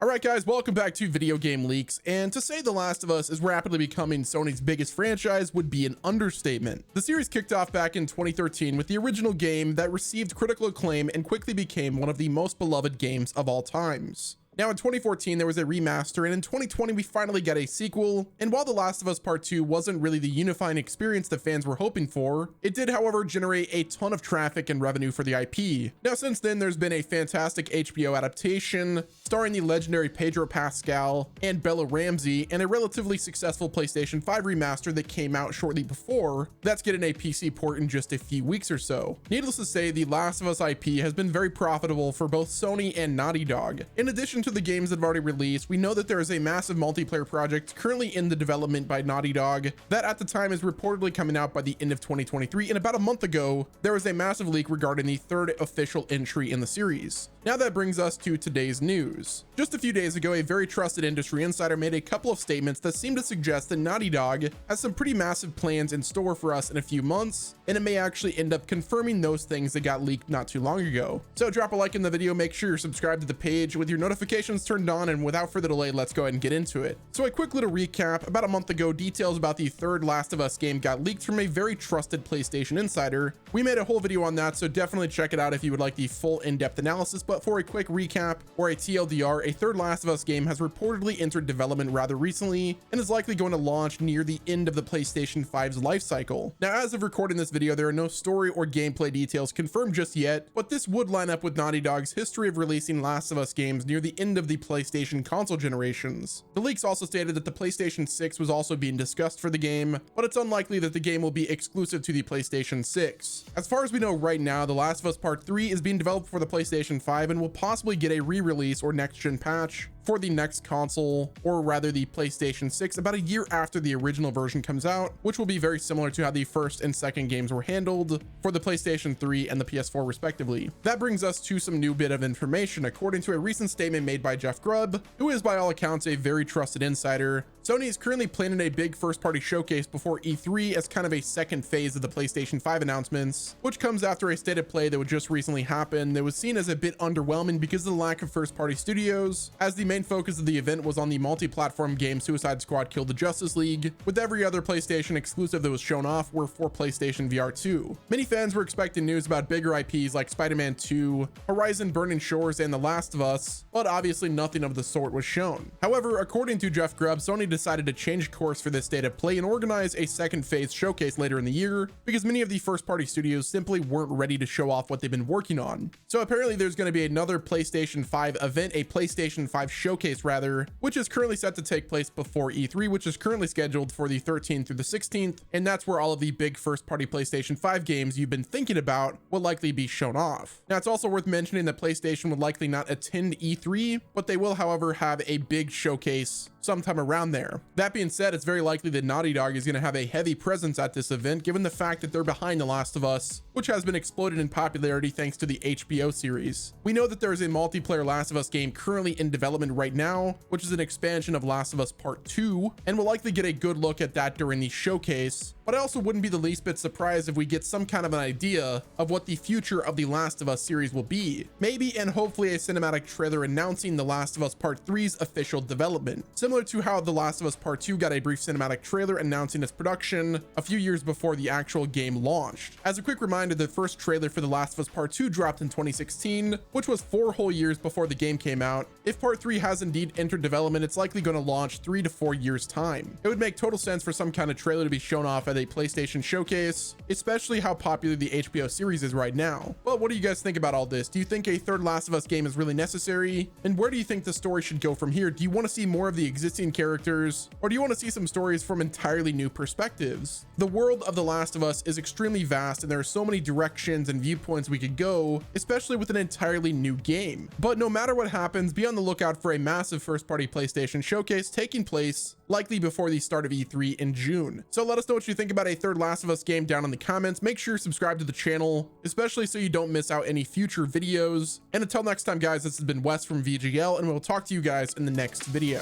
Alright guys, welcome back to Video Game Leaks, and to say The Last of Us is rapidly becoming Sony's biggest franchise would be an understatement. The series kicked off back in 2013 with the original game that received critical acclaim and quickly became one of the most beloved games of all times. Now in 2014 there was a remaster, and in 2020 we finally got a sequel, and while The Last of Us Part 2 wasn't really the unifying experience that fans were hoping for, it did however generate a ton of traffic and revenue for the IP. Now since then there's been a fantastic HBO adaptation starring the legendary Pedro Pascal and Bella Ramsey, and a relatively successful PlayStation 5 remaster that came out shortly before that's getting a PC port in just a few weeks or so. Needless to say, the Last of Us IP has been very profitable for both Sony and Naughty Dog. In addition to the games that have already released, we know that there is a massive multiplayer project currently in the development by Naughty Dog that at the time is reportedly coming out by the end of 2023, and about a month ago there was a massive leak regarding the third official entry in the series. Now that brings us to today's news. Just a few days ago, a very trusted industry insider made a couple of statements that seem to suggest that Naughty Dog has some pretty massive plans in store for us in a few months, and it may actually end up confirming those things that got leaked not too long ago. So drop a like in the video, make sure you're subscribed to the page with your notifications turned on, and without further delay, let's go ahead and get into it. So a quick little recap: about a month ago, details about the third Last of Us game got leaked from a very trusted PlayStation insider. We made a whole video on that, so definitely check it out if you would like the full in-depth analysis. But for a quick recap, or a TLDR, a third Last of Us game has reportedly entered development rather recently and is likely going to launch near the end of the PlayStation 5's life cycle. Now, as of recording this video, there are no story or gameplay details confirmed just yet, but this would line up with Naughty Dog's history of releasing Last of Us games near the end of the PlayStation console generations. The leaks also stated that the PlayStation 6 was also being discussed for the game, but it's unlikely that the game will be exclusive to the PlayStation 6. As far as we know right now, The Last of Us Part 3 is being developed for the PlayStation 5 and will possibly get a re-release or next-gen patch for the next console, or rather the PlayStation 6, about a year after the original version comes out, which will be very similar to how the first and second games were handled for the PlayStation 3 and the PS4 respectively. That brings us to some new bit of information. According to a recent statement made by Jeff Grubb, who is by all accounts a very trusted insider, Sony is currently planning a big first-party showcase before E3 as kind of a second phase of the PlayStation 5 announcements, which comes after a state of play that would just recently happen that was seen as a bit underwhelming because of the lack of first-party studios, as the main focus of the event was on the multi-platform game Suicide Squad Kill the Justice League, with every other PlayStation exclusive that was shown off were for PlayStation VR 2. Many fans were expecting news about bigger IPs like Spider-Man 2, Horizon Burning Shores, and The Last of Us, but obviously nothing of the sort was shown. However, according to Jeff Grubb, Sony decided to change course for this state of play and organize a second phase showcase later in the year because many of the first-party studios simply weren't ready to show off what they've been working on. So apparently there's going to be another PlayStation 5 event, a PlayStation 5 showcase rather, which is currently set to take place before E3, which is currently scheduled for the 13th through the 16th, and that's where all of the big first-party PlayStation 5 games you've been thinking about will likely be shown off. Now, it's also worth mentioning that PlayStation would likely not attend E3, but they will, however, have a big showcase sometime around there. That being said, it's very likely that Naughty Dog is going to have a heavy presence at this event, given the fact that they're behind The Last of Us, which has been exploded in popularity thanks to the HBO series. We know that there is a multiplayer Last of Us game currently in development right now, which is an expansion of Last of Us Part 2, and we'll likely get a good look at that during the showcase. But I also wouldn't be the least bit surprised if we get some kind of an idea of what the future of the Last of Us series will be. Maybe and hopefully a cinematic trailer announcing The Last of Us Part 3's official development. Similar to how The Last of Us Part 2 got a brief cinematic trailer announcing its production a few years before the actual game launched. As a quick reminder, the first trailer for The Last of Us Part 2 dropped in 2016, which was 4 whole years before the game came out. If Part 3 has indeed entered development, it's likely going to launch 3 to 4 years time. It would make total sense for some kind of trailer to be shown off at a PlayStation showcase, especially how popular the HBO series is right now. But what do you guys think about all this? Do you think a third Last of Us game is really necessary? And where do you think the story should go from here? Do you want to see more of the existing characters, or do you want to see some stories from entirely new perspectives? The world of The Last of Us is extremely vast, and there are so many directions and viewpoints we could go, especially with an entirely new game. But no matter what happens, be on the lookout for a massive first-party PlayStation showcase taking place likely before the start of E3 in June. So let us know what you think about a third Last of Us game down in the comments. Make sure you subscribe to the channel, especially so you don't miss out any future videos. And until next time, guys, this has been Wes from VGL, and we'll talk to you guys in the next video.